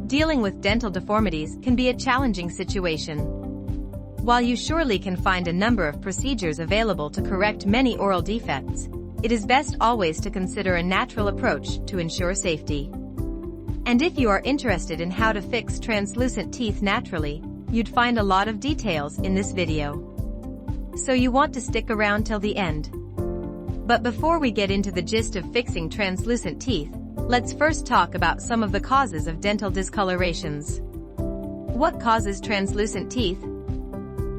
Dealing with dental deformities can be a challenging situation. While you surely can find a number of procedures available to correct many oral defects, it is best always to consider a natural approach to ensure safety. And if you are interested in how to fix translucent teeth naturally, you'd find a lot of details in this video. So you want to stick around till the end. But before we get into the gist of fixing translucent teeth, let's first talk about some of the causes of dental discolorations. What causes translucent teeth?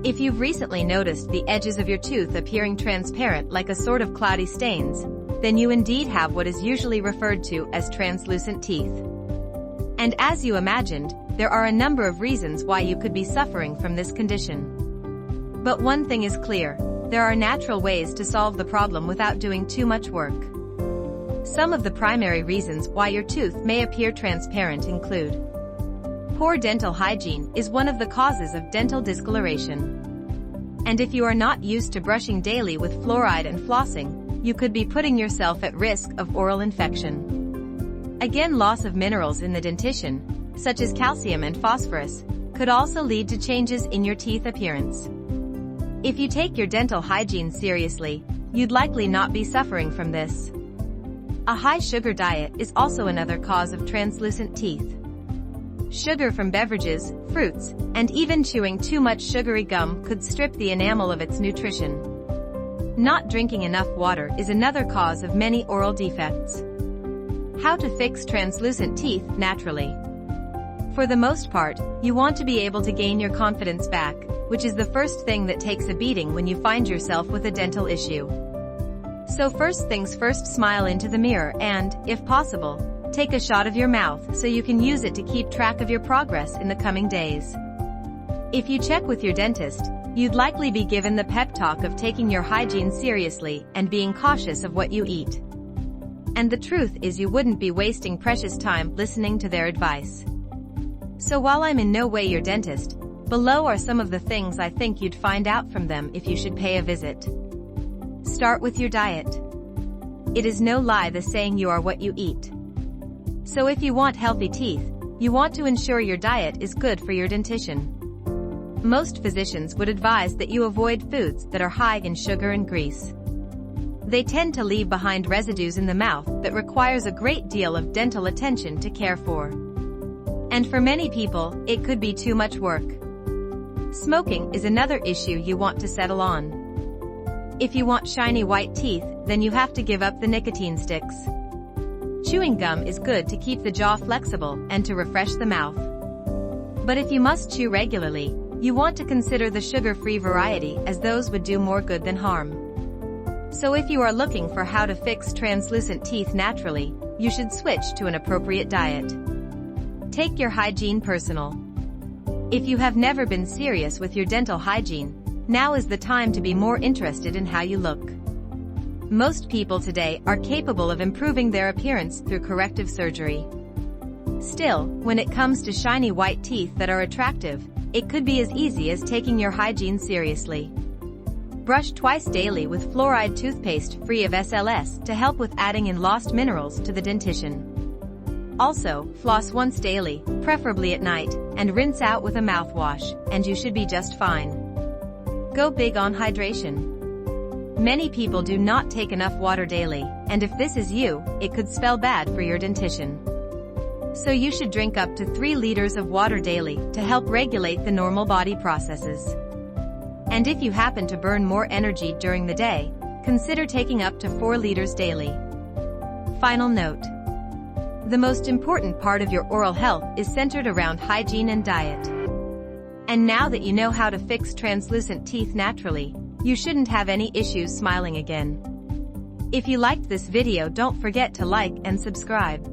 If you've recently noticed the edges of your tooth appearing transparent like a sort of cloudy stains, then you indeed have what is usually referred to as translucent teeth. And as you imagined, there are a number of reasons why you could be suffering from this condition. But one thing is clear: there are natural ways to solve the problem without doing too much work. Some of the primary reasons why your tooth may appear transparent include: poor dental hygiene is one of the causes of dental discoloration. And if you are not used to brushing daily with fluoride and flossing, you could be putting yourself at risk of oral infection. Again, loss of minerals in the dentition, such as calcium and phosphorus, could also lead to changes in your teeth appearance. If you take your dental hygiene seriously, you'd likely not be suffering from this. A high sugar diet is also another cause of translucent teeth. Sugar from beverages, fruits, and even chewing too much sugary gum could strip the enamel of its nutrition. Not drinking enough water is another cause of many oral defects. How to fix translucent teeth naturally? For the most part, you want to be able to gain your confidence back, which is the first thing that takes a beating when you find yourself with a dental issue. So first things first, smile into the mirror and, if possible, take a shot of your mouth so you can use it to keep track of your progress in the coming days. If you check with your dentist, you'd likely be given the pep talk of taking your hygiene seriously and being cautious of what you eat. And the truth is, you wouldn't be wasting precious time listening to their advice. So while I'm in no way your dentist, below are some of the things I think you'd find out from them if you should pay a visit. Start with your diet. It is no lie the saying, you are what you eat. So if you want healthy teeth, you want to ensure your diet is good for your dentition. Most physicians would advise that you avoid foods that are high in sugar and grease. They tend to leave behind residues in the mouth that requires a great deal of dental attention to care for. And for many people, it could be too much work. Smoking is another issue you want to settle on. If you want shiny white teeth, then you have to give up the nicotine sticks. Chewing gum is good to keep the jaw flexible and to refresh the mouth. But if you must chew regularly, you want to consider the sugar-free variety, as those would do more good than harm. So if you are looking for how to fix translucent teeth naturally, you should switch to an appropriate diet. Take your hygiene personal. If you have never been serious with your dental hygiene, now is the time to be more interested in how you look. Most people today are capable of improving their appearance through corrective surgery. Still, when it comes to shiny white teeth that are attractive, it could be as easy as taking your hygiene seriously. Brush twice daily with fluoride toothpaste free of SLS to help with adding in lost minerals to the dentition. Also, floss once daily, preferably at night, and rinse out with a mouthwash, and you should be just fine. Go big on hydration. Many people do not take enough water daily, and if this is you, it could spell bad for your dentition. So you should drink up to 3 liters of water daily to help regulate the normal body processes. And if you happen to burn more energy during the day, consider taking up to 4 liters daily. Final note. The most important part of your oral health is centered around hygiene and diet. And now that you know how to fix translucent teeth naturally, you shouldn't have any issues smiling again. If you liked this video, don't forget to like and subscribe.